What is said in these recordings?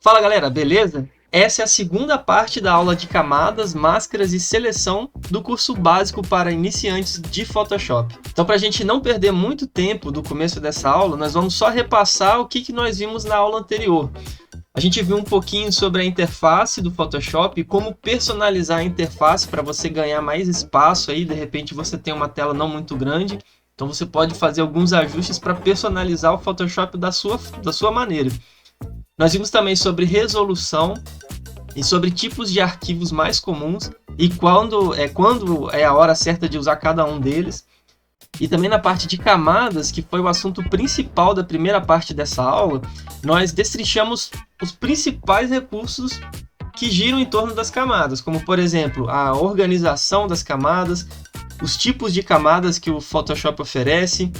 Fala galera, beleza? Essa é a segunda parte da aula de camadas, máscaras e seleção do curso básico para iniciantes de Photoshop. Então, para a gente não perder muito tempo do começo dessa aula, nós vamos só repassar o que nós vimos na aula anterior. A gente viu um pouquinho sobre a interface do Photoshop e como personalizar a interface para você ganhar mais espaço aí. De repente você tem uma tela não muito grande, então você pode fazer alguns ajustes para personalizar o Photoshop da sua maneira. Nós vimos também sobre resolução e sobre tipos de arquivos mais comuns e quando é a hora certa de usar cada um deles. E também na parte de camadas, que foi o assunto principal da primeira parte dessa aula, nós destrinchamos os principais recursos que giram em torno das camadas, como por exemplo, a organização das camadas, os tipos de camadas que o Photoshop oferece,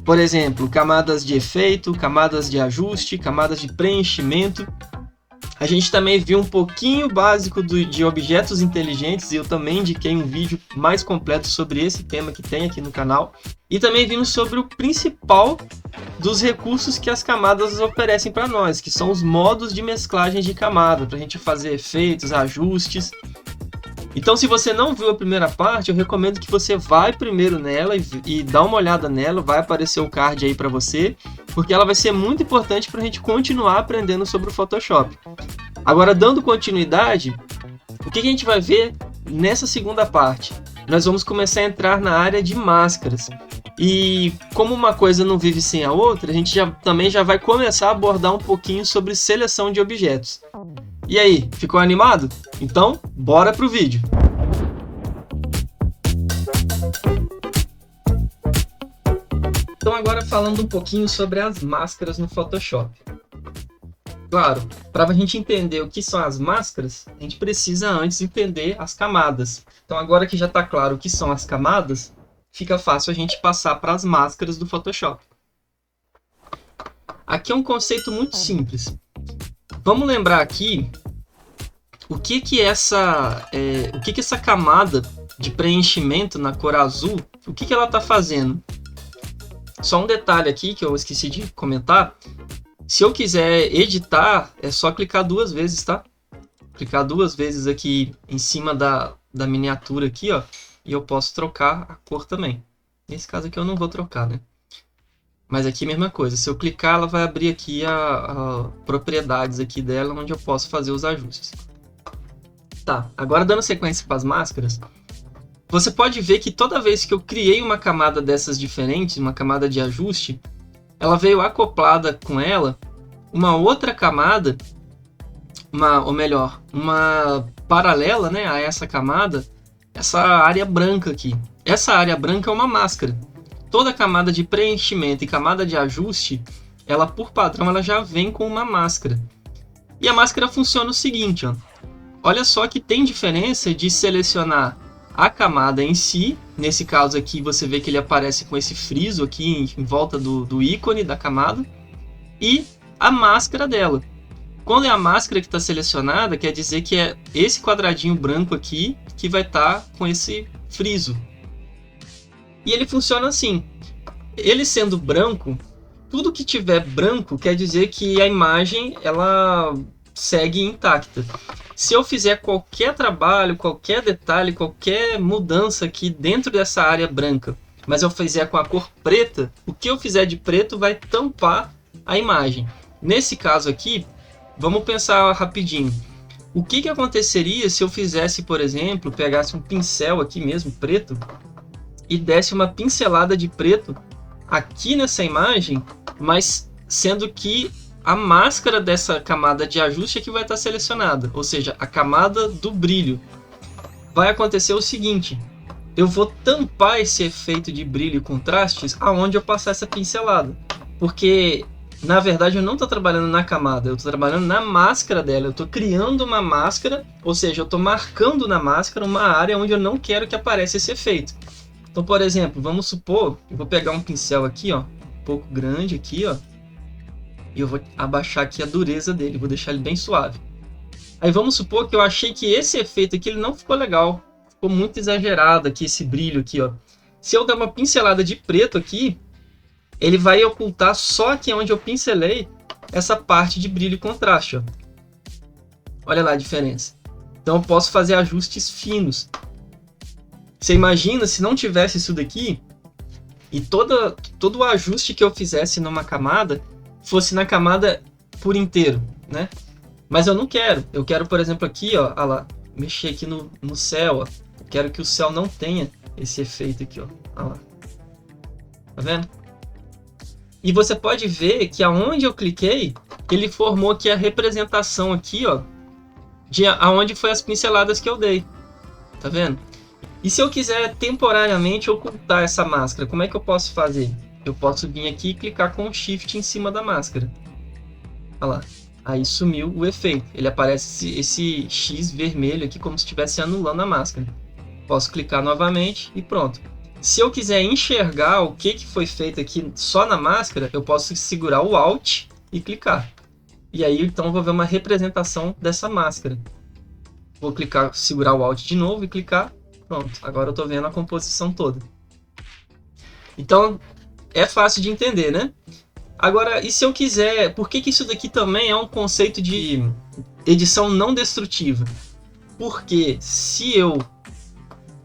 por exemplo, camadas de efeito, camadas de ajuste, camadas de preenchimento. A gente também viu um pouquinho básico de objetos inteligentes e eu também indiquei um vídeo mais completo sobre esse tema que tem aqui no canal. E também vimos sobre o principal dos recursos que as camadas oferecem para nós, que são os modos de mesclagem de camada, para a gente fazer efeitos, ajustes. Então, se você não viu a primeira parte, eu recomendo que você vá primeiro nela e dá uma olhada nela, vai aparecer o card aí para você, porque ela vai ser muito importante para a gente continuar aprendendo sobre o Photoshop. Agora, dando continuidade, o que a gente vai ver nessa segunda parte? Nós vamos começar a entrar na área de máscaras. E como uma coisa não vive sem a outra, a gente também já vai começar a abordar um pouquinho sobre seleção de objetos. E aí, ficou animado? Então, bora pro vídeo! Então agora falando um pouquinho sobre as máscaras no Photoshop. Claro, para a gente entender o que são as máscaras, a gente precisa antes entender as camadas. Então agora que já está claro o que são as camadas, fica fácil a gente passar para as máscaras do Photoshop. Aqui é um conceito muito simples. Vamos lembrar aqui o que essa camada de preenchimento na cor azul, o que ela está fazendo. Só um detalhe aqui que eu esqueci de comentar. Se eu quiser editar, é só clicar duas vezes, tá? Clicar duas vezes aqui em cima da miniatura aqui, ó, e eu posso trocar a cor também. Nesse caso aqui eu não vou trocar, né? Mas aqui mesma coisa, se eu clicar ela vai abrir aqui a propriedades aqui dela, onde eu posso fazer os ajustes. Tá, agora dando sequência para as máscaras, você pode ver que toda vez que eu criei uma camada dessas diferentes, uma camada de ajuste, ela veio acoplada com ela uma outra camada, uma paralela, né, a essa camada, essa área branca aqui. Essa área branca é uma máscara. Toda camada de preenchimento e camada de ajuste, ela por padrão ela já vem com uma máscara. E a máscara funciona o seguinte, ó. Olha só que tem diferença de selecionar a camada em si. Nesse caso aqui você vê que ele aparece com esse friso aqui em volta do ícone da camada. E a máscara dela. Quando é a máscara que está selecionada, quer dizer que é esse quadradinho branco aqui que vai estar com esse friso. E ele funciona assim. Ele sendo branco, tudo que tiver branco quer dizer que a imagem ela segue intacta. Se eu fizer qualquer trabalho, qualquer detalhe, qualquer mudança aqui dentro dessa área branca, mas eu fizer com a cor preta, o que eu fizer de preto vai tampar a imagem. Nesse caso aqui, vamos pensar rapidinho. O que aconteceria se eu fizesse, por exemplo, pegasse um pincel aqui mesmo, preto, e desse uma pincelada de preto aqui nessa imagem, mas sendo que a máscara dessa camada de ajuste aqui vai estar selecionada, ou seja, a camada do brilho. Vai acontecer o seguinte, eu vou tampar esse efeito de brilho e contrastes aonde eu passar essa pincelada, porque na verdade eu não estou trabalhando na camada, eu estou trabalhando na máscara dela, eu estou criando uma máscara, ou seja, eu estou marcando na máscara uma área onde eu não quero que apareça esse efeito. Então, por exemplo, vamos supor, eu vou pegar um pincel aqui, ó, um pouco grande aqui, ó, e eu vou abaixar aqui a dureza dele, vou deixar ele bem suave. Aí vamos supor que eu achei que esse efeito aqui ele não ficou legal, ficou muito exagerado aqui, esse brilho aqui, ó. Se eu der uma pincelada de preto aqui, ele vai ocultar só aqui onde eu pincelei essa parte de brilho e contraste, ó. Olha lá a diferença. Então eu posso fazer ajustes finos. Você imagina se não tivesse isso daqui e todo o ajuste que eu fizesse numa camada fosse na camada por inteiro, né? Mas eu não quero. Eu quero, por exemplo, aqui, ó, olha lá, mexer aqui no céu, ó. Eu quero que o céu não tenha esse efeito aqui, ó. Olha lá. Tá vendo? E você pode ver que aonde eu cliquei, ele formou aqui a representação aqui, ó, de aonde foi as pinceladas que eu dei. Tá vendo? E se eu quiser temporariamente ocultar essa máscara, como é que eu posso fazer? Eu posso vir aqui e clicar com o Shift em cima da máscara. Olha lá. Aí sumiu o efeito. Ele aparece esse X vermelho aqui como se estivesse anulando a máscara. Posso clicar novamente e pronto. Se eu quiser enxergar o que foi feito aqui só na máscara, eu posso segurar o Alt e clicar. E aí então eu vou ver uma representação dessa máscara. Vou clicar, segurar o Alt de novo e clicar. Pronto, agora eu estou vendo a composição toda. Então, é fácil de entender, né? Agora, e se eu quiser... Por que isso daqui também é um conceito de edição não destrutiva? Porque se eu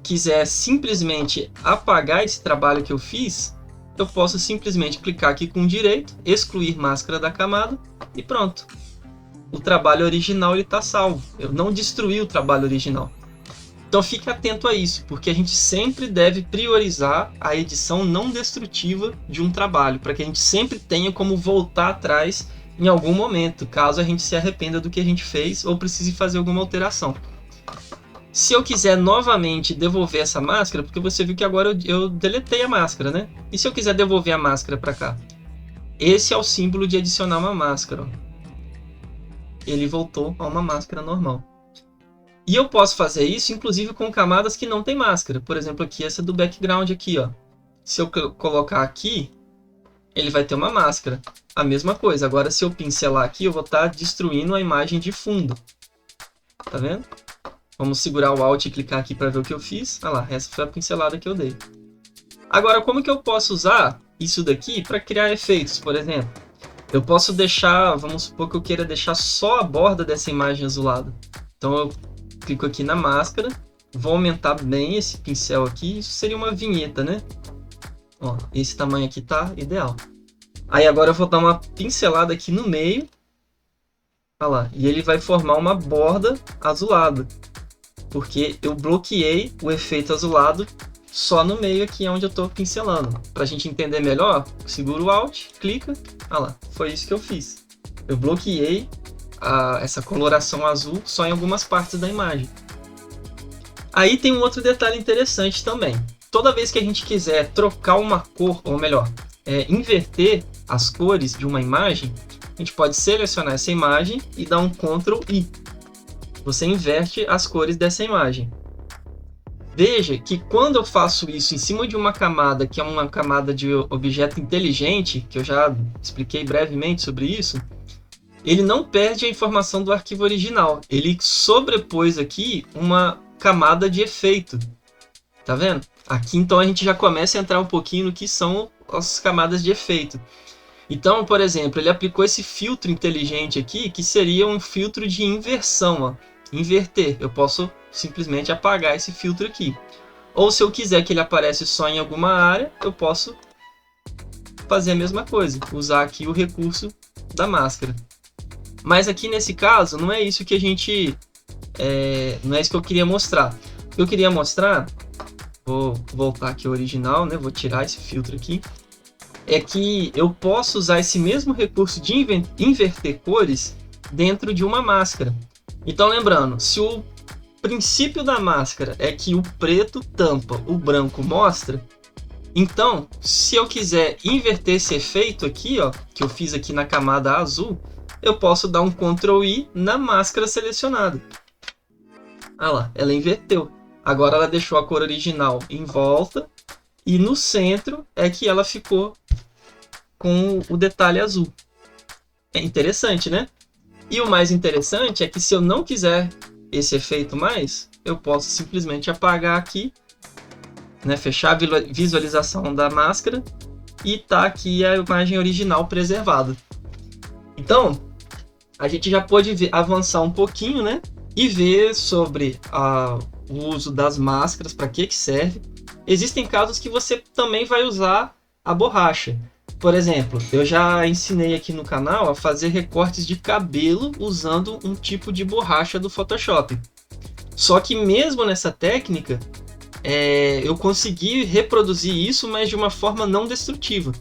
quiser simplesmente apagar esse trabalho que eu fiz, eu posso simplesmente clicar aqui com direito, excluir máscara da camada e pronto. O trabalho original está salvo. Eu não destruí o trabalho original. Então fique atento a isso, porque a gente sempre deve priorizar a edição não destrutiva de um trabalho, para que a gente sempre tenha como voltar atrás em algum momento, caso a gente se arrependa do que a gente fez ou precise fazer alguma alteração. Se eu quiser novamente devolver essa máscara, porque você viu que agora eu deletei a máscara, né? E se eu quiser devolver a máscara para cá? Esse é o símbolo de adicionar uma máscara. Ó. Ele voltou a uma máscara normal. E eu posso fazer isso, inclusive, com camadas que não tem máscara. Por exemplo, aqui, essa do background aqui, ó. Se eu colocar aqui, ele vai ter uma máscara. A mesma coisa. Agora, se eu pincelar aqui, eu vou estar destruindo a imagem de fundo. Tá vendo? Vamos segurar o Alt e clicar aqui para ver o que eu fiz. Olha lá, essa foi a pincelada que eu dei. Agora, como que eu posso usar isso daqui para criar efeitos, por exemplo? Eu posso deixar, vamos supor que eu queira deixar só a borda dessa imagem azulada. Então, eu clico aqui na máscara, vou aumentar bem esse pincel aqui, isso seria uma vinheta, né? Ó, esse tamanho aqui tá ideal. Aí agora eu vou dar uma pincelada aqui no meio, olha lá, e ele vai formar uma borda azulada, porque eu bloqueei o efeito azulado só no meio aqui onde eu estou pincelando. Para a gente entender melhor, seguro o Alt, clica, olha lá, foi isso que eu fiz. Eu bloqueei essa coloração azul só em algumas partes da imagem. Aí tem um outro detalhe interessante também. Toda vez que a gente quiser trocar uma cor, ou melhor, inverter as cores de uma imagem, a gente pode selecionar essa imagem e dar um Ctrl I. Você inverte as cores dessa imagem. Veja que quando eu faço isso em cima de uma camada, que é uma camada de objeto inteligente, que eu já expliquei brevemente sobre isso, ele não perde a informação do arquivo original. Ele sobrepôs aqui uma camada de efeito. Tá vendo? Aqui então a gente já começa a entrar um pouquinho no que são as camadas de efeito. Então, por exemplo, ele aplicou esse filtro inteligente aqui, que seria um filtro de inversão. Ó. Inverter. Eu posso simplesmente apagar esse filtro aqui. Ou se eu quiser que ele apareça só em alguma área, eu posso fazer a mesma coisa. Usar aqui o recurso da máscara. Mas aqui nesse caso, não é isso que a gente... não é isso que eu queria mostrar. O que eu queria mostrar... Vou voltar aqui ao original, né? Vou tirar esse filtro aqui. É que eu posso usar esse mesmo recurso de inverter cores dentro de uma máscara. Então, lembrando, se o princípio da máscara é que o preto tampa, o branco mostra, então, se eu quiser inverter esse efeito aqui, ó, que eu fiz aqui na camada azul, eu posso dar um Ctrl I na máscara selecionada. Ah lá, ela inverteu. Agora ela deixou a cor original em volta e no centro é que ela ficou com o detalhe azul. É interessante, né? E o mais interessante é que se eu não quiser esse efeito mais, eu posso simplesmente apagar aqui, né? Fechar a visualização da máscara e tá aqui a imagem original preservada. Então, a gente já pôde avançar um pouquinho, né? E ver sobre o uso das máscaras, para que serve. Existem casos que você também vai usar a borracha. Por exemplo, eu já ensinei aqui no canal a fazer recortes de cabelo usando um tipo de borracha do Photoshop. Só que mesmo nessa técnica, eu consegui reproduzir isso, mas de uma forma não destrutiva.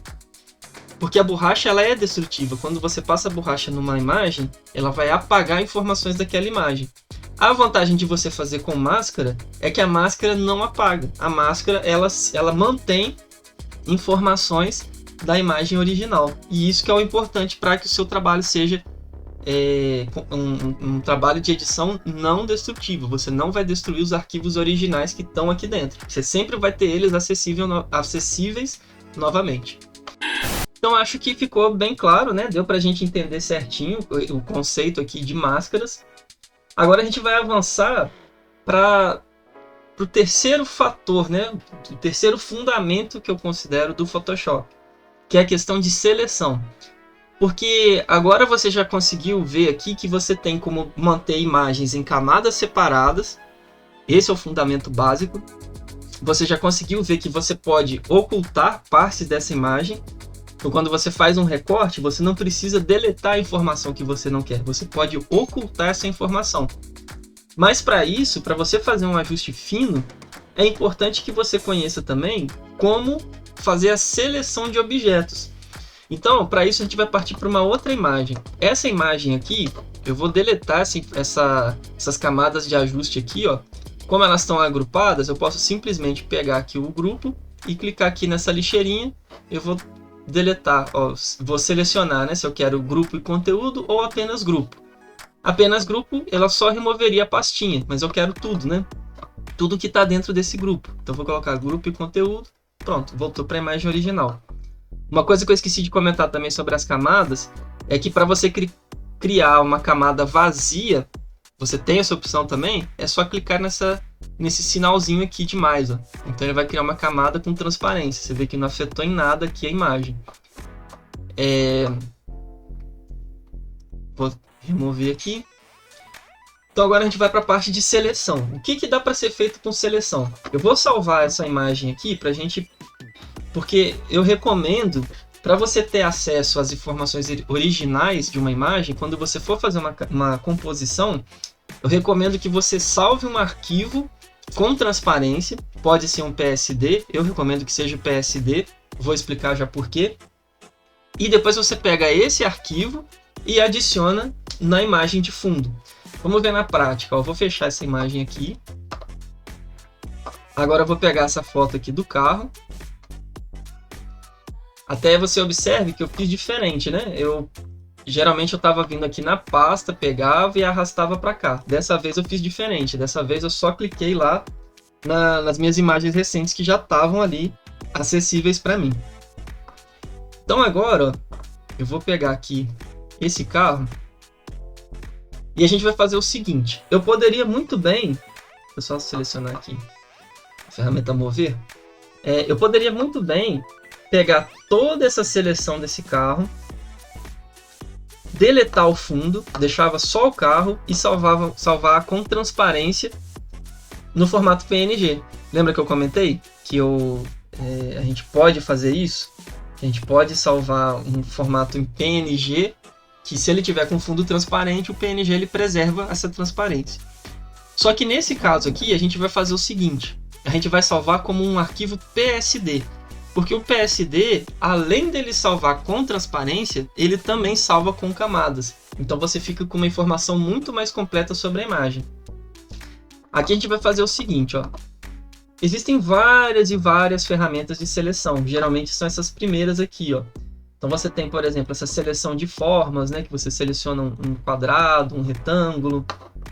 Porque a borracha ela é destrutiva. Quando você passa a borracha numa imagem, ela vai apagar informações daquela imagem. A vantagem de você fazer com máscara é que a máscara não apaga. A máscara ela mantém informações da imagem original. E isso que é o importante para que o seu trabalho seja um trabalho de edição não destrutivo. Você não vai destruir os arquivos originais que estão aqui dentro. Você sempre vai ter eles acessíveis novamente. Então acho que ficou bem claro, né? Deu para a gente entender certinho o conceito aqui de máscaras. Agora a gente vai avançar para o terceiro fator, né? O terceiro fundamento que eu considero do Photoshop, que é a questão de seleção. Porque agora você já conseguiu ver aqui que você tem como manter imagens em camadas separadas. Esse é o fundamento básico. Você já conseguiu ver que você pode ocultar partes dessa imagem. Então, quando você faz um recorte, você não precisa deletar a informação que você não quer. Você pode ocultar essa informação. Mas para isso, para você fazer um ajuste fino, é importante que você conheça também como fazer a seleção de objetos. Então, para isso, a gente vai partir para uma outra imagem. Essa imagem aqui, eu vou deletar essas camadas de ajuste aqui, ó. Como elas estão agrupadas, eu posso simplesmente pegar aqui o grupo e clicar aqui nessa lixeirinha. Eu vou deletar, ó, vou selecionar, né, se eu quero grupo e conteúdo ou apenas grupo. Apenas grupo, ela só removeria a pastinha, mas eu quero tudo, né? Tudo que está dentro desse grupo. Então vou colocar grupo e conteúdo, pronto, voltou para a imagem original. Uma coisa que eu esqueci de comentar também sobre as camadas é que para você criar uma camada vazia, você tem essa opção também, é só clicar nesse sinalzinho aqui de mais, ó. Então ele vai criar uma camada com transparência. Você vê que não afetou em nada aqui a imagem. Vou remover aqui. Então agora a gente vai para a parte de seleção. O que dá para ser feito com seleção? Eu vou salvar essa imagem aqui para a gente... Porque eu recomendo, para você ter acesso às informações originais de uma imagem, quando você for fazer uma composição, eu recomendo que você salve um arquivo com transparência, pode ser um PSD, eu recomendo que seja o PSD, vou explicar já por quê. E depois você pega esse arquivo e adiciona na imagem de fundo. Vamos ver na prática, eu vou fechar essa imagem aqui. Agora eu vou pegar essa foto aqui do carro. Até você observe que eu fiz diferente, né? Geralmente eu estava vindo aqui na pasta, pegava e arrastava para cá. Dessa vez eu fiz diferente. Dessa vez eu só cliquei lá nas minhas imagens recentes que já estavam ali acessíveis para mim. Então agora, ó, eu vou pegar aqui esse carro e a gente vai fazer o seguinte. Eu poderia muito bem... Deixa eu só selecionar aqui a ferramenta mover. Eu poderia muito bem pegar toda essa seleção desse carro, deletar o fundo, deixava só o carro e salvar com transparência no formato PNG. Lembra que eu comentei que a gente pode fazer isso? A gente pode salvar um formato em PNG, que se ele tiver com fundo transparente, o PNG ele preserva essa transparência. Só que nesse caso aqui, a gente vai fazer o seguinte, a gente vai salvar como um arquivo PSD. Porque o PSD, além dele salvar com transparência, ele também salva com camadas. Então você fica com uma informação muito mais completa sobre a imagem. Aqui a gente vai fazer o seguinte, ó. Existem várias e várias ferramentas de seleção. Geralmente são essas primeiras aqui, ó. Então você tem, por exemplo, essa seleção de formas, né? Que você seleciona um quadrado, um retângulo.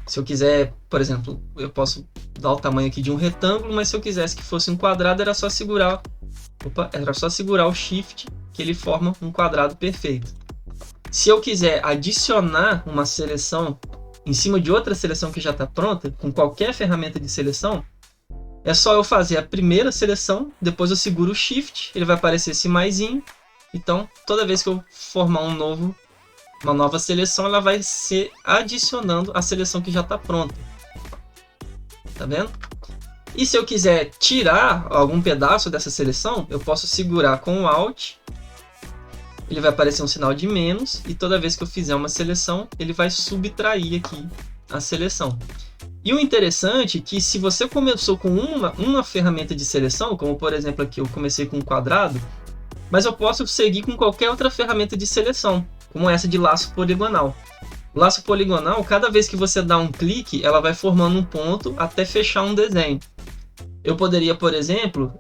Se eu quiser, por exemplo, eu posso dar o tamanho aqui de um retângulo, mas se eu quisesse que fosse um quadrado, era só segurar o Shift, que ele forma um quadrado perfeito. Se eu quiser adicionar uma seleção em cima de outra seleção que já está pronta, com qualquer ferramenta de seleção, é só eu fazer a primeira seleção, depois eu seguro o Shift, ele vai aparecer esse maisinho. Então, toda vez que eu formar um novo Uma nova seleção, ela vai ser adicionando a seleção que já está pronta. Tá vendo? E se eu quiser tirar algum pedaço dessa seleção, eu posso segurar com o Alt. Ele vai aparecer um sinal de menos. E toda vez que eu fizer uma seleção, ele vai subtrair aqui a seleção. E o interessante é que se você começou com uma ferramenta de seleção, como por exemplo aqui eu comecei com um quadrado, mas eu posso seguir com qualquer outra ferramenta de seleção, como essa de laço poligonal. O laço poligonal, cada vez que você dá um clique, ela vai formando um ponto até fechar um desenho. Eu poderia, por exemplo,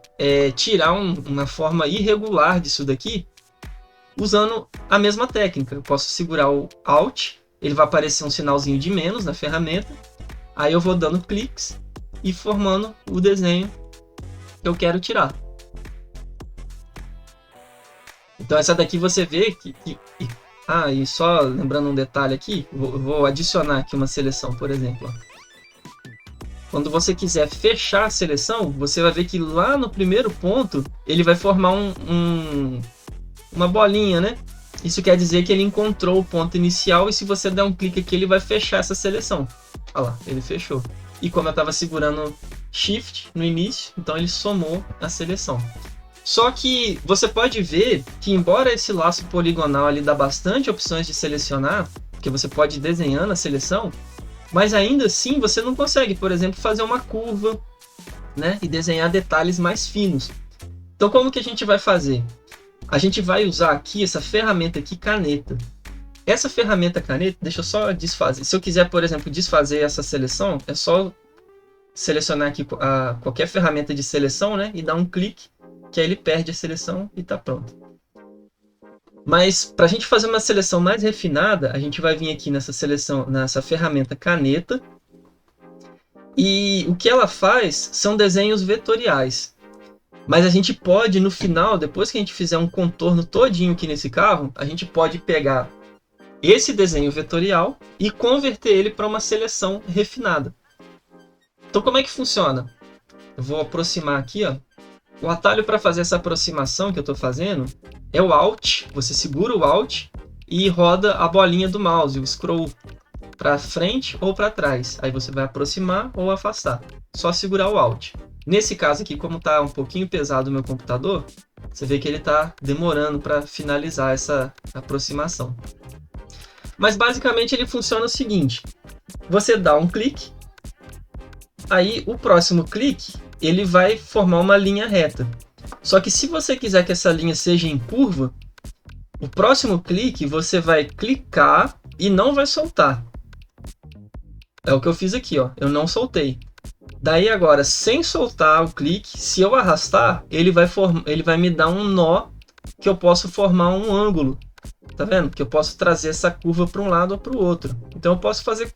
tirar uma forma irregular disso daqui, usando a mesma técnica. Eu posso segurar o Alt, ele vai aparecer um sinalzinho de menos na ferramenta, aí eu vou dando cliques e formando o desenho que eu quero tirar. Então essa daqui você vê que... e só lembrando um detalhe aqui, vou adicionar aqui uma seleção, por exemplo. Quando você quiser fechar a seleção, você vai ver que lá no primeiro ponto, ele vai formar uma bolinha, né? Isso quer dizer que ele encontrou o ponto inicial e se você der um clique aqui, ele vai fechar essa seleção. Olha lá, ele fechou. E como eu estava segurando Shift no início, então ele somou a seleção. Só que você pode ver que embora esse laço poligonal ali dá bastante opções de selecionar, porque você pode ir desenhando a seleção, mas ainda assim você não consegue, por exemplo, fazer uma curva, né, e desenhar detalhes mais finos. Então como que a gente vai fazer? A gente vai usar aqui essa ferramenta aqui, caneta. Essa ferramenta caneta, deixa eu só desfazer. Se eu quiser, por exemplo, desfazer essa seleção, é só selecionar aqui qualquer ferramenta de seleção, né, e dar um clique, que aí ele perde a seleção e está pronto. Mas para a gente fazer uma seleção mais refinada, a gente vai vir aqui nessa ferramenta caneta. E o que ela faz são desenhos vetoriais. Mas a gente pode, no final, depois que a gente fizer um contorno todinho aqui nesse carro, a gente pode pegar esse desenho vetorial e converter ele para uma seleção refinada. Então como é que funciona? Eu vou aproximar aqui, ó. O atalho para fazer essa aproximação que eu estou fazendo é o Alt. Você segura o Alt e roda a bolinha do mouse, o scroll, para frente ou para trás. Aí você vai aproximar ou afastar. Só segurar o Alt. Nesse caso aqui, como está um pouquinho pesado o meu computador, você vê que ele está demorando para finalizar essa aproximação. Mas basicamente ele funciona o seguinte. Você dá um clique, aí o próximo clique ele vai formar uma linha reta. Só que se você quiser que essa linha seja em curva, o próximo clique você vai clicar e não vai soltar. É o que eu fiz aqui, ó. Eu não soltei. Daí agora, sem soltar o clique, se eu arrastar, ele vai me dar um nó que eu posso formar um ângulo. Tá vendo? Que eu posso trazer essa curva para um lado ou para o outro. Então eu posso fazer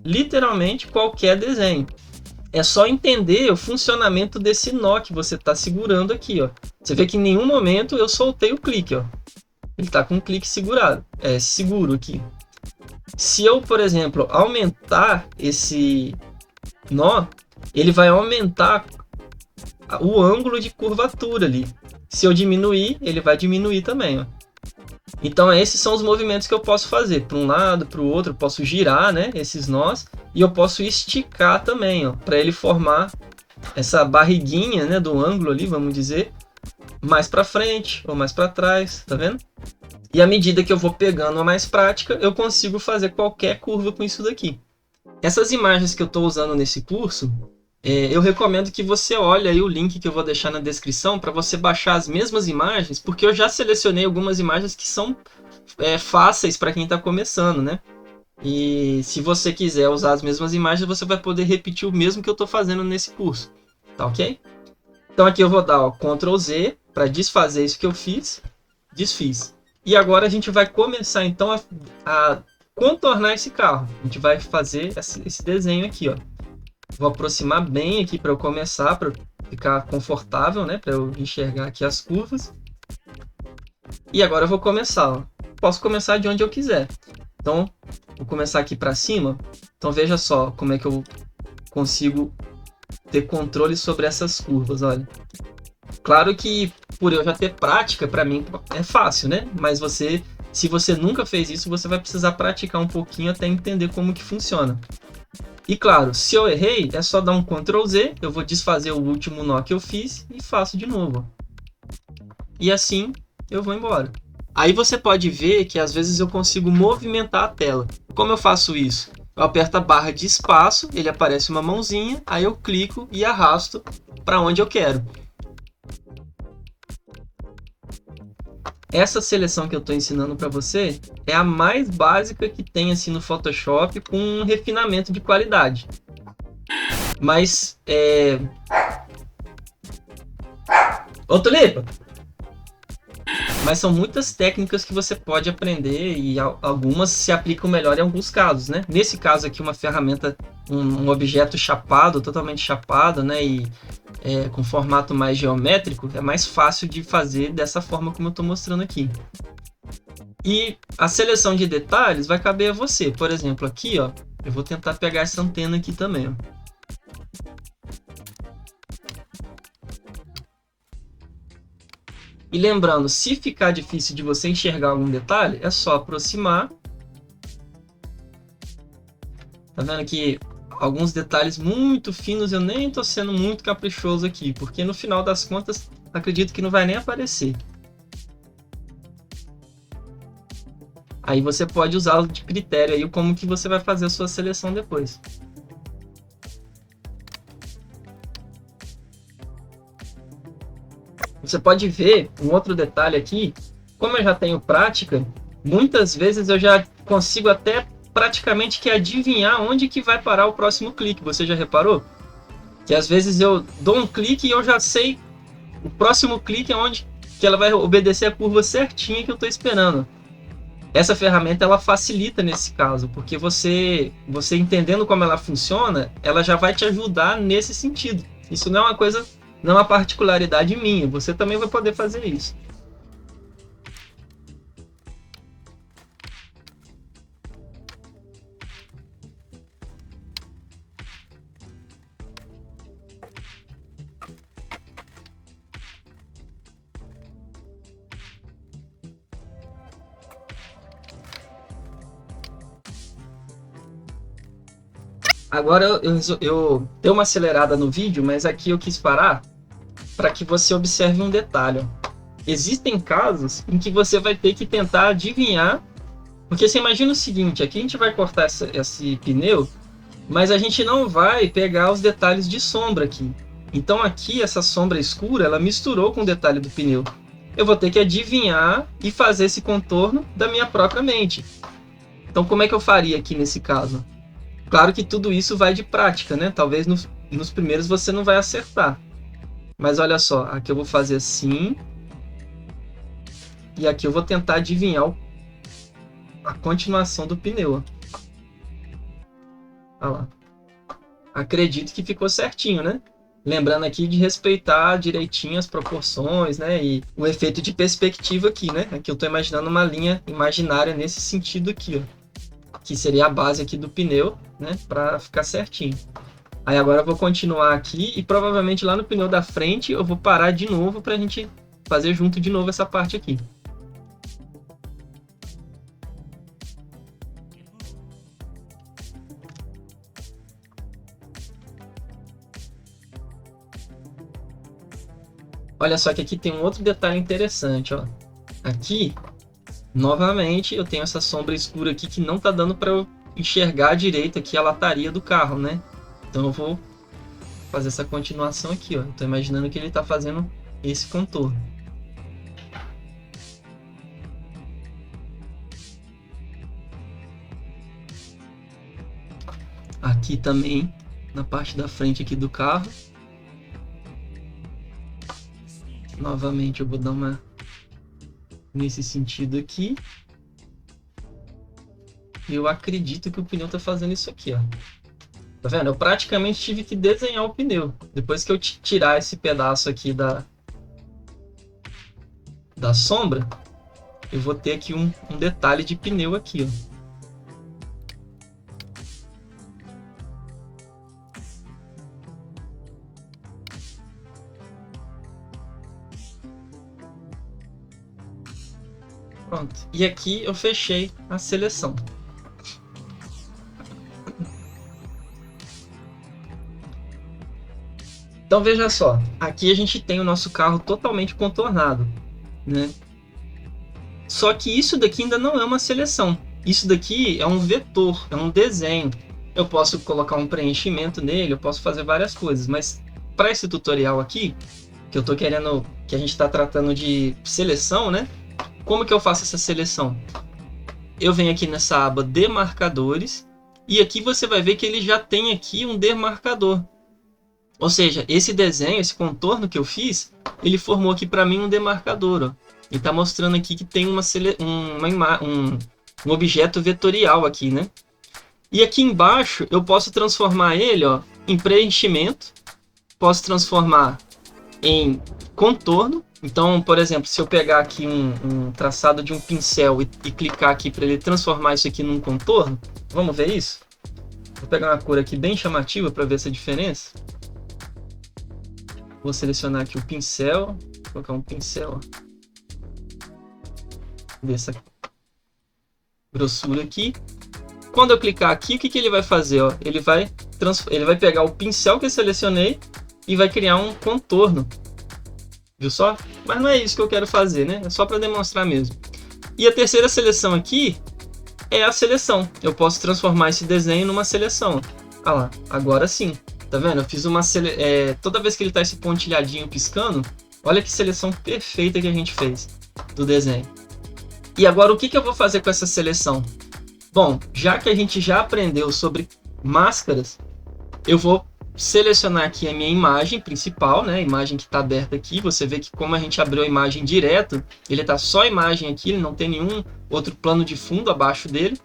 literalmente qualquer desenho. É só entender o funcionamento desse nó que você está segurando aqui, ó. Você vê que em nenhum momento eu soltei o clique, ó. Ele está com o clique segurado, seguro aqui. Se eu, por exemplo, aumentar esse nó, ele vai aumentar o ângulo de curvatura ali. Se eu diminuir, ele vai diminuir também, ó. Então esses são os movimentos que eu posso fazer, para um lado, para o outro, eu posso girar, né, esses nós, e eu posso esticar também, para ele formar essa barriguinha, né, do ângulo ali, vamos dizer, mais para frente ou mais para trás, tá vendo? E à medida que eu vou pegando a mais prática, eu consigo fazer qualquer curva com isso daqui. Essas imagens que eu estou usando nesse curso, eu recomendo que você olhe aí o link que eu vou deixar na descrição para você baixar as mesmas imagens, porque eu já selecionei algumas imagens que são fáceis para quem está começando, né? E se você quiser usar as mesmas imagens, você vai poder repetir o mesmo que eu estou fazendo nesse curso, tá ok? Então aqui eu vou dar Ctrl Z para desfazer isso que eu fiz, desfiz. E agora a gente vai começar então a contornar esse carro. A gente vai fazer esse desenho aqui, ó. Vou aproximar bem aqui para eu começar, para ficar confortável, né? Para eu enxergar aqui as curvas. E agora eu vou começar, ó. Posso começar de onde eu quiser. Então, vou começar aqui para cima. Então veja só como é que eu consigo ter controle sobre essas curvas, olha. Claro que por eu já ter prática, para mim é fácil, né? Mas você, Se você nunca fez isso, você vai precisar praticar um pouquinho até entender como que funciona. E claro, se eu errei, é só dar um Ctrl Z, eu vou desfazer o último nó que eu fiz e faço de novo. E assim eu vou embora. Aí você pode ver que às vezes eu consigo movimentar a tela. Como eu faço isso? Eu aperto a barra de espaço, ele aparece uma mãozinha, aí eu clico e arrasto para onde eu quero. Essa seleção que eu estou ensinando para você é a mais básica que tem assim no Photoshop, com um refinamento de qualidade. Mas Ô Tulipa! Mas são muitas técnicas que você pode aprender e algumas se aplicam melhor em alguns casos, né? Nesse caso aqui, uma ferramenta, um objeto chapado, totalmente chapado, né? E com formato mais geométrico, é mais fácil de fazer dessa forma como eu estou mostrando aqui. E a seleção de detalhes vai caber a você. Por exemplo, aqui, ó, eu vou tentar pegar essa antena aqui também, ó. E lembrando, se ficar difícil de você enxergar algum detalhe, é só aproximar. Tá vendo que alguns detalhes muito finos eu nem estou sendo muito caprichoso aqui, porque no final das contas, acredito que não vai nem aparecer. Aí você pode usar de critério aí como que você vai fazer a sua seleção depois. Você pode ver um outro detalhe aqui, como eu já tenho prática, muitas vezes eu já consigo até praticamente que adivinhar onde que vai parar o próximo clique. Você já reparou? Que às vezes eu dou um clique e eu já sei o próximo clique é onde que ela vai obedecer a curva certinha que eu estou esperando. Essa ferramenta ela facilita nesse caso, porque você entendendo como ela funciona, ela já vai te ajudar nesse sentido. Isso não é uma coisa, não é uma particularidade minha, você também vai poder fazer isso. Agora eu dei uma acelerada no vídeo, mas aqui eu quis parar para que você observe um detalhe. Existem casos em que você vai ter que tentar adivinhar, porque você imagina o seguinte, aqui a gente vai cortar esse pneu, mas a gente não vai pegar os detalhes de sombra aqui. Então aqui essa sombra escura, ela misturou com o detalhe do pneu. Eu vou ter que adivinhar e fazer esse contorno da minha própria mente. Então como é que eu faria aqui nesse caso? Claro que tudo isso vai de prática, né? Talvez nos primeiros você não vai acertar. Mas olha só, aqui eu vou fazer assim. E aqui eu vou tentar adivinhar a continuação do pneu. Olha lá. Acredito que ficou certinho, né? Lembrando aqui de respeitar direitinho as proporções, né? E o efeito de perspectiva aqui, né? Aqui eu estou imaginando uma linha imaginária nesse sentido aqui, ó. Que seria a base aqui do pneu, né? Para ficar certinho. Aí agora eu vou continuar aqui e provavelmente lá no pneu da frente eu vou parar de novo para a gente fazer junto de novo essa parte aqui. Olha só que aqui tem um outro detalhe interessante, ó. Aqui, novamente, eu tenho essa sombra escura aqui que não tá dando para eu enxergar direito aqui a lataria do carro, né? Então eu vou fazer essa continuação aqui, ó. Estou imaginando que ele está fazendo esse contorno. Aqui também, na parte da frente aqui do carro. Novamente eu vou dar uma nesse sentido aqui. Eu acredito que o pneu está fazendo isso aqui, ó. Tá vendo? Eu praticamente tive que desenhar o pneu. Depois que eu tirar esse pedaço aqui da sombra, eu vou ter aqui um detalhe de pneu aqui, ó. Pronto. E aqui eu fechei a seleção. Então veja só, aqui a gente tem o nosso carro totalmente contornado, né? Só que isso daqui ainda não é uma seleção. Isso daqui é um vetor, é um desenho. Eu posso colocar um preenchimento nele, eu posso fazer várias coisas, mas para esse tutorial aqui, que eu tô querendo, que a gente está tratando de seleção, né? Como que eu faço essa seleção? Eu venho aqui nessa aba Demarcadores e aqui você vai ver que ele já tem aqui um demarcador. Ou seja, esse desenho, esse contorno que eu fiz, ele formou aqui para mim um demarcador. Ó. Ele está mostrando aqui que tem um objeto vetorial aqui, né? E aqui embaixo eu posso transformar ele, ó, em preenchimento, posso transformar em contorno. Então, por exemplo, se eu pegar aqui um traçado de um pincel e clicar aqui para ele transformar isso aqui num contorno, vamos ver isso? Vou pegar uma cor aqui bem chamativa para ver essa diferença. Vou selecionar aqui o pincel, vou colocar um pincel, ver essa grossura aqui. Quando eu clicar aqui, o que ele vai fazer? Ó? Ele vai pegar o pincel que eu selecionei e vai criar um contorno. Viu só? Mas não é isso que eu quero fazer, né? É só para demonstrar mesmo. E a terceira seleção aqui é a seleção. Eu posso transformar esse desenho numa seleção. Ah lá, agora sim. Tá vendo? Eu fiz uma toda vez que ele tá esse pontilhadinho piscando, olha que seleção perfeita que a gente fez do desenho. E agora o que eu vou fazer com essa seleção? Bom, já que a gente já aprendeu sobre máscaras, eu vou selecionar aqui a minha imagem principal, né? A imagem que está aberta aqui. Você vê que como a gente abriu a imagem direto, ele tá só a imagem aqui, ele não tem nenhum outro plano de fundo abaixo dele.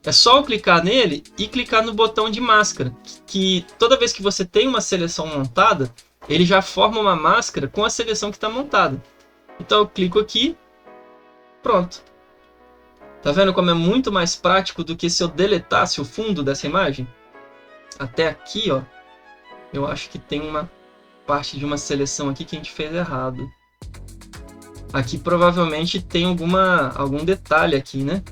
É só eu clicar nele e clicar no botão de máscara, que toda vez que você tem uma seleção montada, ele já forma uma máscara com a seleção que está montada. Então eu clico aqui, pronto. Tá vendo como é muito mais prático do que se eu deletasse o fundo dessa imagem? Até aqui, ó, eu acho que tem uma parte de uma seleção aqui que a gente fez errado. Aqui provavelmente tem algum detalhe aqui, né?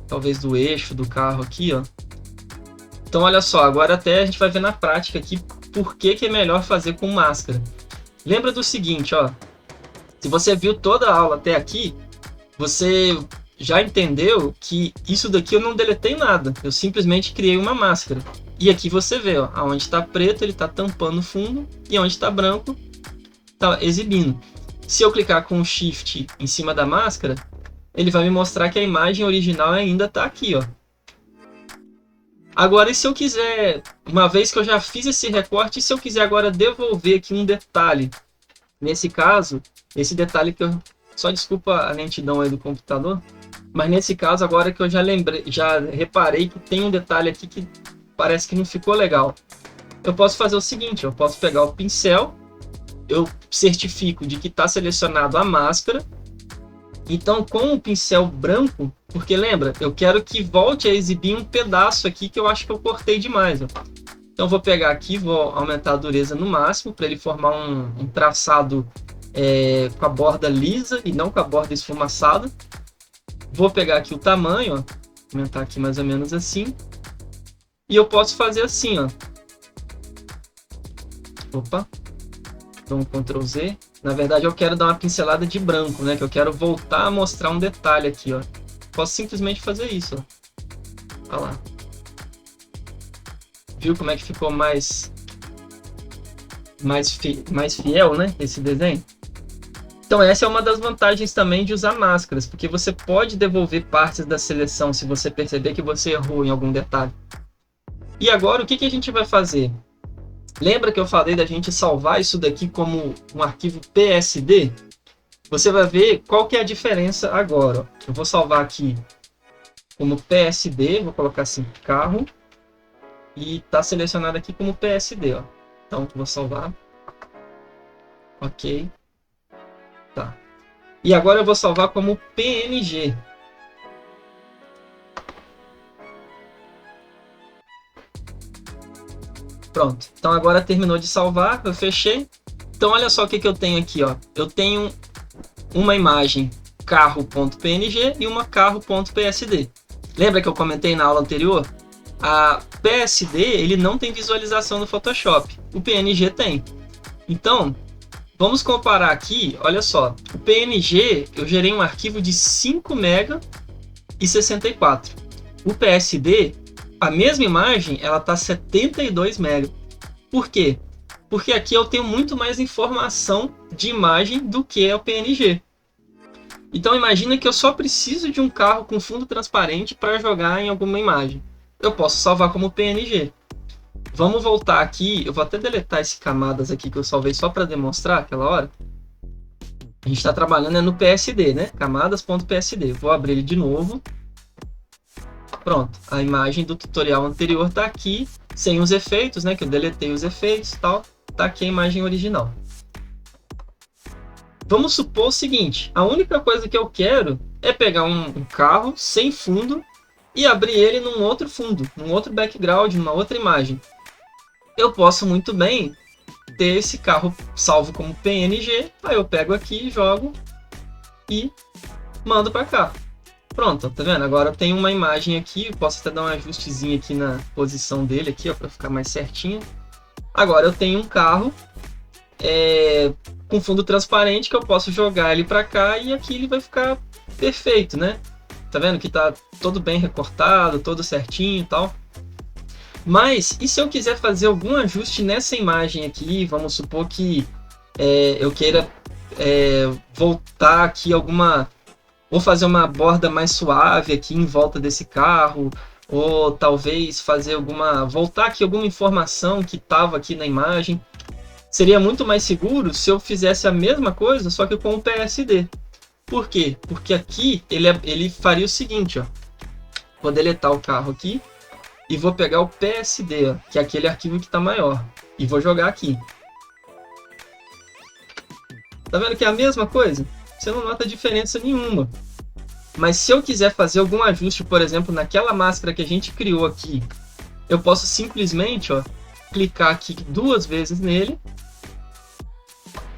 Talvez do eixo do carro aqui, ó. Então olha só, agora até a gente vai ver na prática aqui por que é melhor fazer com máscara. Lembra do seguinte, ó. Se você viu toda a aula até aqui, você já entendeu que isso daqui eu não deletei nada. Eu simplesmente criei uma máscara. E aqui você vê, ó, onde está preto ele está tampando o fundo e onde está branco está exibindo. Se eu clicar com o Shift em cima da máscara, ele vai me mostrar que a imagem original ainda está aqui, ó. Agora, e se eu quiser, uma vez que eu já fiz esse recorte, se eu quiser agora devolver aqui um detalhe, nesse caso, esse detalhe que eu... Só desculpa a lentidão aí do computador, mas nesse caso agora que eu já lembrei, já reparei que tem um detalhe aqui que parece que não ficou legal. Eu posso fazer o seguinte, eu posso pegar o pincel, eu certifico de que está selecionado a máscara. Então, com o pincel branco, porque lembra, eu quero que volte a exibir um pedaço aqui que eu acho que eu cortei demais. Ó. Então, eu vou pegar aqui, vou aumentar a dureza no máximo para ele formar um traçado com a borda lisa e não com a borda esfumaçada. Vou pegar aqui o tamanho, ó, aumentar aqui mais ou menos assim. E eu posso fazer assim, ó. Opa, dou um Ctrl Z. Na verdade, eu quero dar uma pincelada de branco, né? Que eu quero voltar a mostrar um detalhe aqui, ó. Posso simplesmente fazer isso, ó. Olha lá. Viu como é que ficou mais fiel, né? Esse desenho? Então, essa é uma das vantagens também de usar máscaras, porque você pode devolver partes da seleção se você perceber que você errou em algum detalhe. E agora, o que a gente vai fazer? Lembra que eu falei da gente salvar isso daqui como um arquivo PSD? Você vai ver qual que é a diferença agora. Ó. Eu vou salvar aqui como PSD, vou colocar assim, carro, e está selecionado aqui como PSD. Ó. Então, vou salvar. Ok. Tá. E agora eu vou salvar como PNG. Pronto, então agora terminou de salvar, eu fechei. Então olha só o que eu tenho aqui, ó. Eu tenho uma imagem carro.png e uma carro.psd. Lembra que eu comentei na aula anterior? A PSD ele não tem visualização no Photoshop, o PNG tem. Então, vamos comparar aqui, olha só, o PNG eu gerei um arquivo de 5 MB e 64. O PSD, a mesma imagem, ela está 72 MB. Por quê? Porque aqui eu tenho muito mais informação de imagem do que o PNG. Então imagina que eu só preciso de um carro com fundo transparente para jogar em alguma imagem. Eu posso salvar como PNG. Vamos voltar aqui, eu vou até deletar esse camadas aqui que eu salvei só para demonstrar aquela hora. A gente está trabalhando no PSD, né? Camadas.psd. Vou abrir ele de novo. Pronto, a imagem do tutorial anterior está aqui, sem os efeitos, né? Que eu deletei os efeitos e tal. Está aqui a imagem original. Vamos supor o seguinte, a única coisa que eu quero é pegar um carro sem fundo e abrir ele num outro fundo, num outro background, numa outra imagem. Eu posso muito bem ter esse carro salvo como PNG, aí eu pego aqui, jogo e mando para cá. Pronto, tá vendo? Agora eu tenho uma imagem aqui, eu posso até dar um ajustezinho aqui na posição dele aqui, ó, para ficar mais certinho. Agora eu tenho um carro com fundo transparente que eu posso jogar ele para cá e aqui ele vai ficar perfeito, né? Tá vendo que tá todo bem recortado, todo certinho e tal. Mas, e se eu quiser fazer algum ajuste nessa imagem aqui, vamos supor que eu queira voltar aqui ou fazer uma borda mais suave aqui em volta desse carro, ou talvez fazer voltar aqui alguma informação que estava aqui na imagem. Seria muito mais seguro se eu fizesse a mesma coisa, só que com o PSD. Por quê? Porque aqui ele faria o seguinte, ó. Vou deletar o carro aqui e vou pegar o PSD, ó, que é aquele arquivo que está maior, e vou jogar aqui. Tá vendo que é a mesma coisa? Você não nota diferença nenhuma. Mas se eu quiser fazer algum ajuste, por exemplo, naquela máscara que a gente criou aqui, eu posso simplesmente, ó, clicar aqui 2 vezes nele.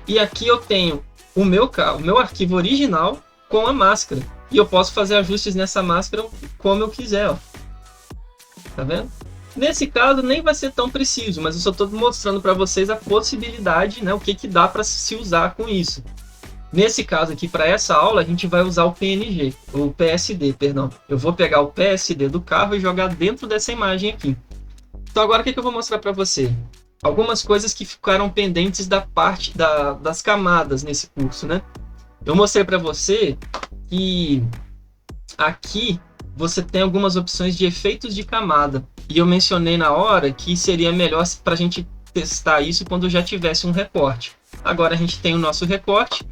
E aqui eu tenho o meu arquivo original com a máscara. E eu posso fazer ajustes nessa máscara como eu quiser, ó. Tá vendo? Nesse caso nem vai ser tão preciso, mas eu só estou mostrando para vocês a possibilidade, né, o que dá para se usar com isso. Nesse caso aqui, para essa aula, a gente vai usar o PNG, o PSD, perdão. Eu vou pegar o PSD do carro e jogar dentro dessa imagem aqui. Então agora o que eu vou mostrar para você? Algumas coisas que ficaram pendentes da parte das camadas nesse curso, né? Eu mostrei para você que aqui você tem algumas opções de efeitos de camada. E eu mencionei na hora que seria melhor para a gente testar isso quando já tivesse um recorte. Agora a gente tem o nosso recorte.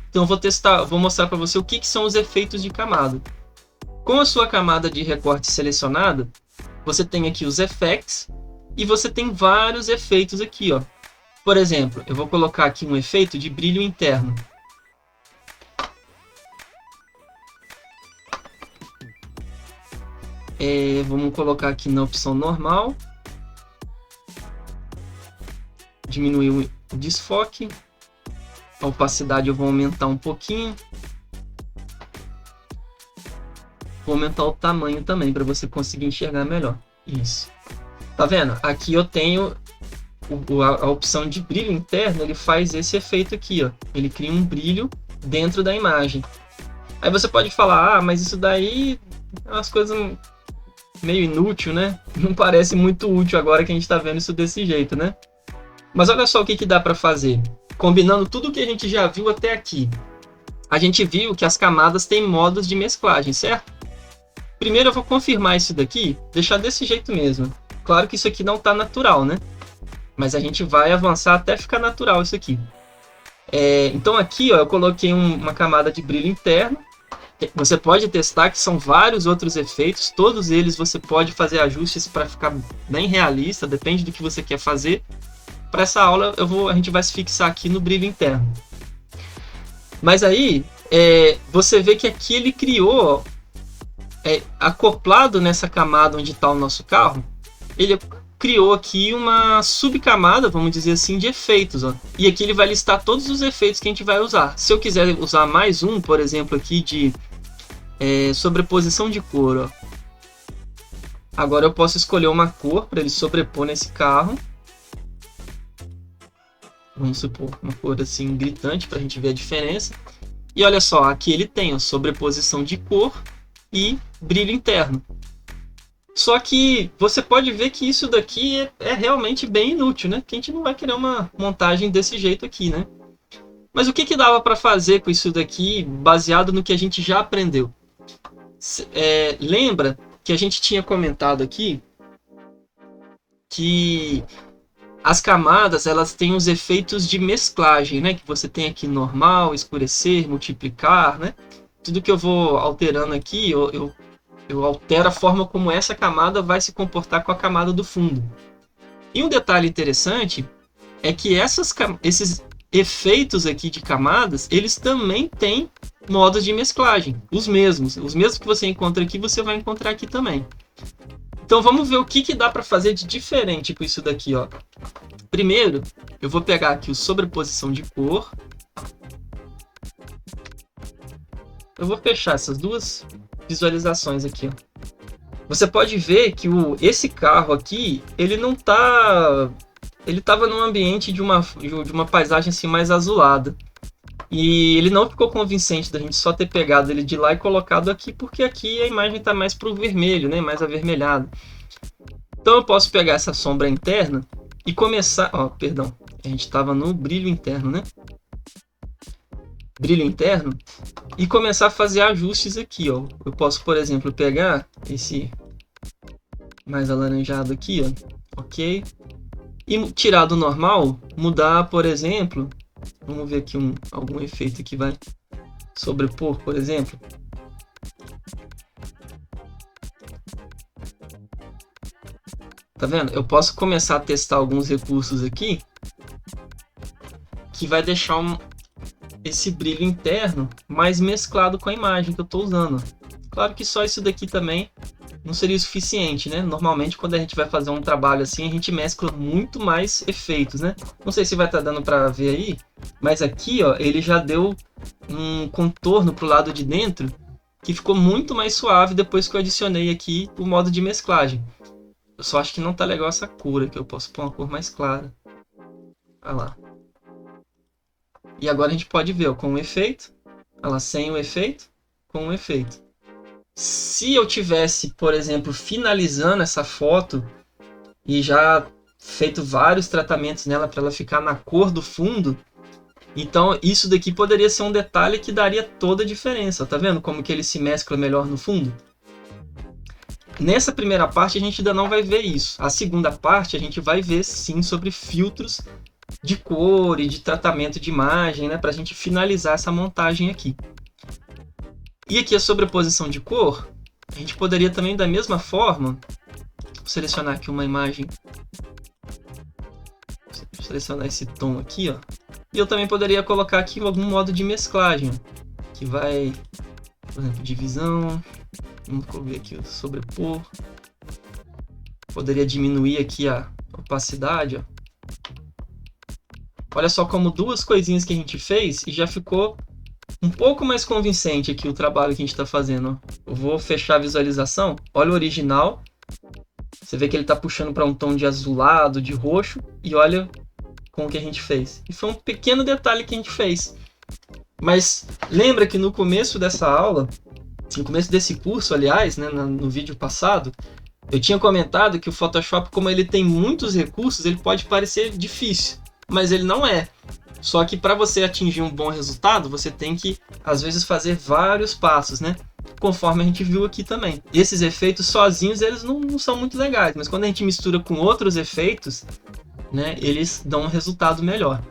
Então eu vou mostrar para você o que são os efeitos de camada. Com a sua camada de recorte selecionada, você tem aqui os effects e você tem vários efeitos aqui, ó. Por exemplo, eu vou colocar aqui um efeito de brilho interno. Vamos colocar aqui na opção normal. Diminuir o desfoque. A opacidade eu vou aumentar um pouquinho. Vou aumentar o tamanho também para você conseguir enxergar melhor. Isso. Tá vendo? Aqui eu tenho a opção de brilho interno, ele faz esse efeito aqui, ó. Ele cria um brilho dentro da imagem. Aí você pode falar, mas isso daí é umas coisas meio inútil, né? Não parece muito útil agora que a gente está vendo isso desse jeito, né? Mas olha só o que dá para fazer. Combinando tudo que a gente já viu até aqui. A gente viu que as camadas têm modos de mesclagem, certo? Primeiro eu vou confirmar isso daqui, deixar desse jeito mesmo. Claro que isso aqui não está natural, né? Mas a gente vai avançar até ficar natural isso aqui. Então aqui, ó, eu coloquei uma camada de brilho interno. Você pode testar que são vários outros efeitos. Todos eles você pode fazer ajustes para ficar bem realista. Depende do que você quer fazer. Para essa aula a gente vai se fixar aqui no brilho interno. Mas aí você vê que aqui ele criou, acoplado nessa camada onde está o nosso carro, ele criou aqui uma subcamada, vamos dizer assim, de efeitos. Ó. E aqui ele vai listar todos os efeitos que a gente vai usar. Se eu quiser usar mais um, por exemplo, aqui de sobreposição de cor. Ó. Agora eu posso escolher uma cor para ele sobrepor nesse carro. Vamos supor uma cor assim gritante para a gente ver a diferença. E olha só, aqui ele tem a sobreposição de cor e brilho interno. Só que você pode ver que isso daqui é realmente bem inútil, né? Que a gente não vai querer uma montagem desse jeito aqui, né? Mas o que dava para fazer com isso daqui, baseado no que a gente já aprendeu? Lembra que a gente tinha comentado aqui que as camadas elas têm os efeitos de mesclagem, né? Que você tem aqui normal, escurecer, multiplicar, né? Tudo que eu vou alterando aqui, eu altero a forma como essa camada vai se comportar com a camada do fundo. E um detalhe interessante é que esses efeitos aqui de camadas, eles também têm modos de mesclagem, os mesmos que você encontra aqui, você vai encontrar aqui também. Então vamos ver o que dá para fazer de diferente com isso daqui, ó. Primeiro, eu vou pegar aqui o sobreposição de cor. Eu vou fechar essas duas visualizações aqui, ó. Você pode ver que esse carro aqui, ele não tá... Ele estava num ambiente de uma paisagem assim mais azulada. E ele não ficou convincente da gente só ter pegado ele de lá e colocado aqui, porque aqui a imagem está mais para o vermelho, né? Mais avermelhado. Então eu posso pegar essa sombra interna e começar... Ó, perdão, a gente estava no brilho interno, né? Brilho interno. E começar a fazer ajustes aqui, ó. Eu posso, por exemplo, pegar esse mais alaranjado aqui, ó. Ok. E tirar do normal, mudar, por exemplo... Vamos ver aqui algum efeito que vai sobrepor, por exemplo. Tá vendo? Eu posso começar a testar alguns recursos aqui que vai deixar esse brilho interno mais mesclado com a imagem que eu estou usando. Claro que só isso daqui também não seria o suficiente, né? Normalmente quando a gente vai fazer um trabalho assim, a gente mescla muito mais efeitos, né? Não sei se vai estar dando para ver aí, mas aqui, ó, ele já deu um contorno pro lado de dentro que ficou muito mais suave depois que eu adicionei aqui o modo de mesclagem. Eu só acho que não tá legal essa cor aqui, eu posso pôr uma cor mais clara. Olha lá. E agora a gente pode ver, ó, com o efeito, olha lá, sem o efeito, com o efeito. Se eu tivesse, por exemplo, finalizando essa foto e já feito vários tratamentos nela para ela ficar na cor do fundo, então isso daqui poderia ser um detalhe que daria toda a diferença. Tá vendo como que ele se mescla melhor no fundo? Nessa primeira parte a gente ainda não vai ver isso. A segunda parte a gente vai ver sim sobre filtros de cor e de tratamento de imagem, né, para a gente finalizar essa montagem aqui. E aqui a sobreposição de cor, a gente poderia também da mesma forma, vou selecionar aqui uma imagem, vou selecionar esse tom aqui, ó, e eu também poderia colocar aqui algum modo de mesclagem, que vai, por exemplo, divisão, vamos ver aqui o sobrepor, poderia diminuir aqui a opacidade, ó. Olha só como duas coisinhas que a gente fez e já ficou um pouco mais convincente aqui o trabalho que a gente está fazendo. Eu vou fechar a visualização. Olha o original. Você vê que ele está puxando para um tom de azulado, de roxo. E olha com o que a gente fez. E foi um pequeno detalhe que a gente fez. Mas lembra que no começo dessa aula, no começo desse curso, aliás, né, no vídeo passado, eu tinha comentado que o Photoshop, como ele tem muitos recursos, ele pode parecer difícil. Mas ele não é. Só que para você atingir um bom resultado, você tem que, às vezes, fazer vários passos, né? Conforme a gente viu aqui também. Esses efeitos sozinhos, eles não são muito legais, mas quando a gente mistura com outros efeitos, né, eles dão um resultado melhor.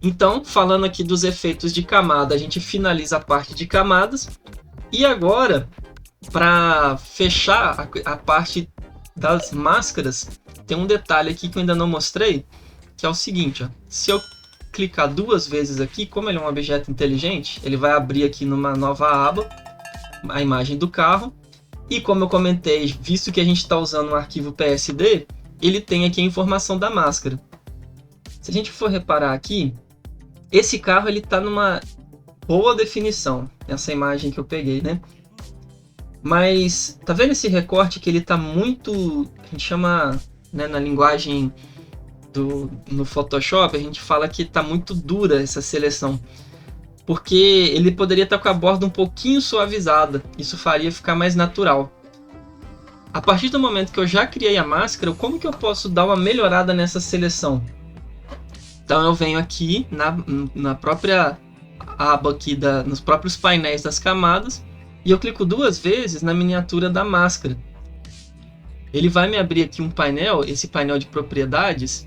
Então, falando aqui dos efeitos de camada, a gente finaliza a parte de camadas. E agora, para fechar a parte das máscaras, tem um detalhe aqui que eu ainda não mostrei, que é o seguinte, ó, se eu clicar duas vezes aqui, como ele é um objeto inteligente, ele vai abrir aqui numa nova aba a imagem do carro, e como eu comentei, visto que a gente está usando um arquivo PSD, ele tem aqui a informação da máscara. Se a gente for reparar aqui, esse carro ele está numa boa definição, essa imagem que eu peguei, né? Mas tá vendo esse recorte que ele tá muito, a gente chama, né, na linguagem no Photoshop, a gente fala que tá muito dura essa seleção, porque ele poderia estar com a borda um pouquinho suavizada, isso faria ficar mais natural. A partir do momento que eu já criei a máscara, como que eu posso dar uma melhorada nessa seleção? Então eu venho aqui na própria aba aqui nos próprios painéis das camadas e eu clico 2 vezes na miniatura da máscara. Ele vai me abrir aqui um painel, esse painel de propriedades.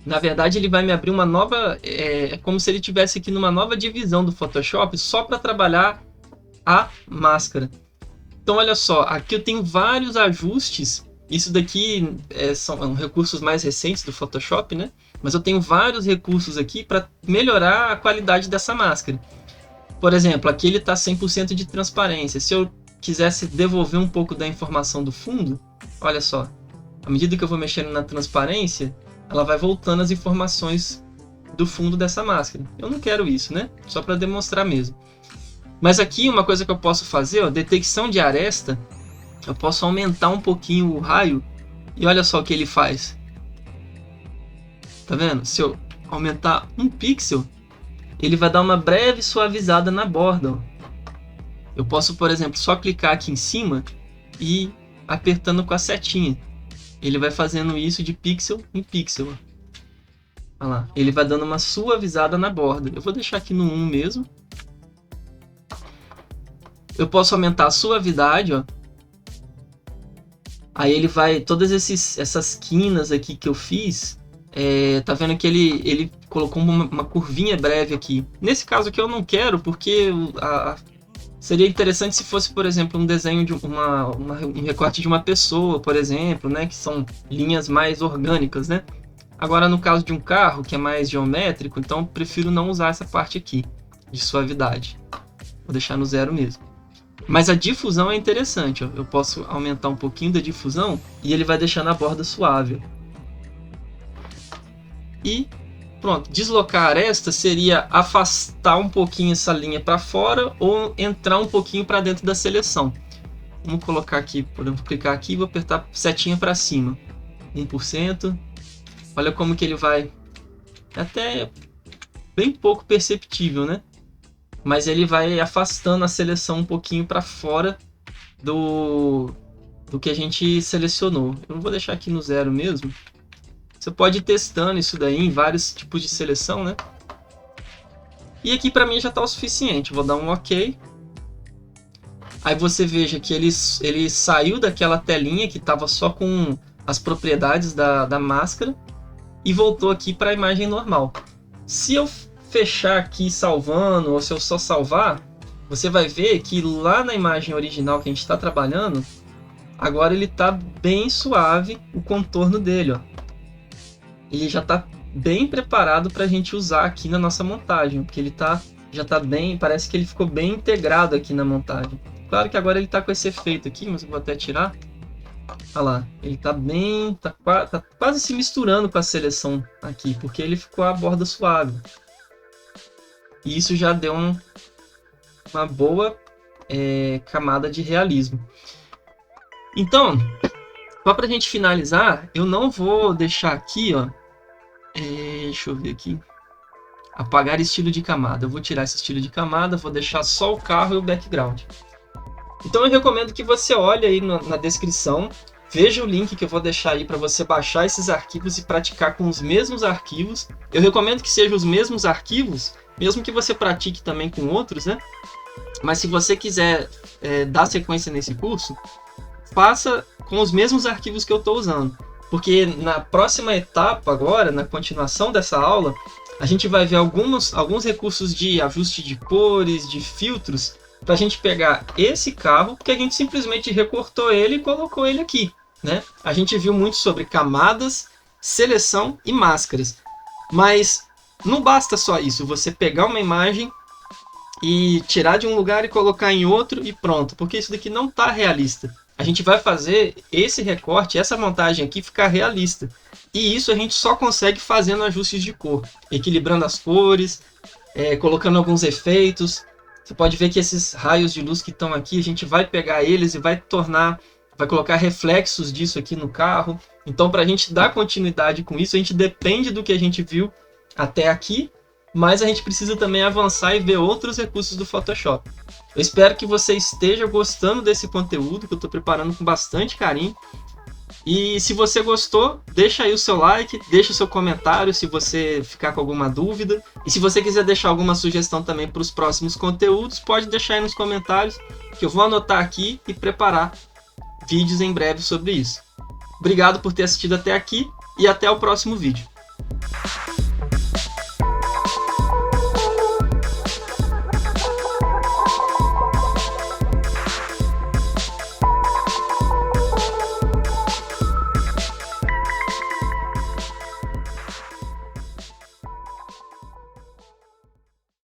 Na verdade ele vai me abrir uma nova, é como se ele estivesse aqui numa nova divisão do Photoshop só para trabalhar a máscara. Então olha só, aqui eu tenho vários ajustes. Isso daqui são recursos mais recentes do Photoshop, né? Mas eu tenho vários recursos aqui para melhorar a qualidade dessa máscara. Por exemplo, aqui ele está 100% de transparência. Se eu quisesse devolver um pouco da informação do fundo, olha só. À medida que eu vou mexendo na transparência, ela vai voltando as informações do fundo dessa máscara. Eu não quero isso, né? Só para demonstrar mesmo. Mas aqui uma coisa que eu posso fazer, ó, detecção de aresta. Eu posso aumentar um pouquinho o raio e olha só o que ele faz. Tá vendo? Se eu aumentar 1 pixel, ele vai dar uma breve suavizada na borda. Ó. Eu posso, por exemplo, só clicar aqui em cima e apertando com a setinha. Ele vai fazendo isso de pixel em pixel. Ó. Olha lá. Ele vai dando uma suavizada na borda. Eu vou deixar aqui no 1 mesmo. Eu posso aumentar a suavidade, ó. Aí ele vai, todas essas quinas aqui que eu fiz, tá vendo que ele colocou uma curvinha breve aqui. Nesse caso aqui eu não quero, porque seria interessante se fosse, por exemplo, um desenho de um recorte de uma pessoa, por exemplo, né, que são linhas mais orgânicas, né? Agora no caso de um carro, que é mais geométrico, então eu prefiro não usar essa parte aqui, de suavidade. Vou deixar no 0 mesmo. Mas a difusão é interessante, ó. Eu posso aumentar um pouquinho da difusão e ele vai deixando a borda suave. E pronto, deslocar a aresta seria afastar um pouquinho essa linha para fora ou entrar um pouquinho para dentro da seleção. Vamos colocar aqui, podemos clicar aqui e vou apertar setinha para cima. 1%. Olha como que ele vai, até bem pouco perceptível, né? Mas ele vai afastando a seleção um pouquinho para fora do que a gente selecionou. Eu vou deixar aqui no 0 mesmo. Você pode ir testando isso daí em vários tipos de seleção, né? E aqui para mim já está o suficiente. Vou dar um OK. Aí você veja que ele saiu daquela telinha que estava só com as propriedades da máscara e voltou aqui para a imagem normal. Se eu fechar aqui salvando, ou se eu só salvar, você vai ver que lá na imagem original que a gente está trabalhando, agora ele está bem suave o contorno dele, ó. Ele já está bem preparado para a gente usar aqui na nossa montagem, porque ele já está bem, parece que ele ficou bem integrado aqui na montagem. Claro que agora ele está com esse efeito aqui, mas eu vou até tirar. Olha lá, ele está bem, tá quase se misturando com a seleção aqui, porque ele ficou a borda suave. E isso já deu uma boa camada de realismo. Então, só para a gente finalizar, eu não vou deixar aqui, ó, deixa eu ver aqui, apagar estilo de camada. Eu vou tirar esse estilo de camada, vou deixar só o carro e o background. Então eu recomendo que você olhe aí na descrição, veja o link que eu vou deixar aí para você baixar esses arquivos e praticar com os mesmos arquivos. Eu recomendo que sejam os mesmos arquivos, mesmo que você pratique também com outros, né? Mas se você quiser dar sequência nesse curso, faça com os mesmos arquivos que eu estou usando. Porque na próxima etapa agora, na continuação dessa aula, a gente vai ver alguns recursos de ajuste de cores, de filtros, para a gente pegar esse carro, porque a gente simplesmente recortou ele e colocou ele aqui, né? A gente viu muito sobre camadas, seleção e máscaras. Mas não basta só isso, você pegar uma imagem e tirar de um lugar e colocar em outro e pronto, porque isso daqui não está realista. a gente vai fazer esse recorte, essa montagem aqui ficar realista. E isso a gente só consegue fazendo ajustes de cor, equilibrando as cores, colocando alguns efeitos. Você pode ver que esses raios de luz que estão aqui, a gente vai pegar eles e vai colocar reflexos disso aqui no carro. Então, para a gente dar continuidade com isso, a gente depende do que a gente viu até aqui, mas a gente precisa também avançar e ver outros recursos do Photoshop. Eu espero que você esteja gostando desse conteúdo, que eu estou preparando com bastante carinho. E se você gostou, deixa aí o seu like, deixa o seu comentário se você ficar com alguma dúvida. E se você quiser deixar alguma sugestão também para os próximos conteúdos, pode deixar aí nos comentários, que eu vou anotar aqui e preparar vídeos em breve sobre isso. Obrigado por ter assistido até aqui e até o próximo vídeo.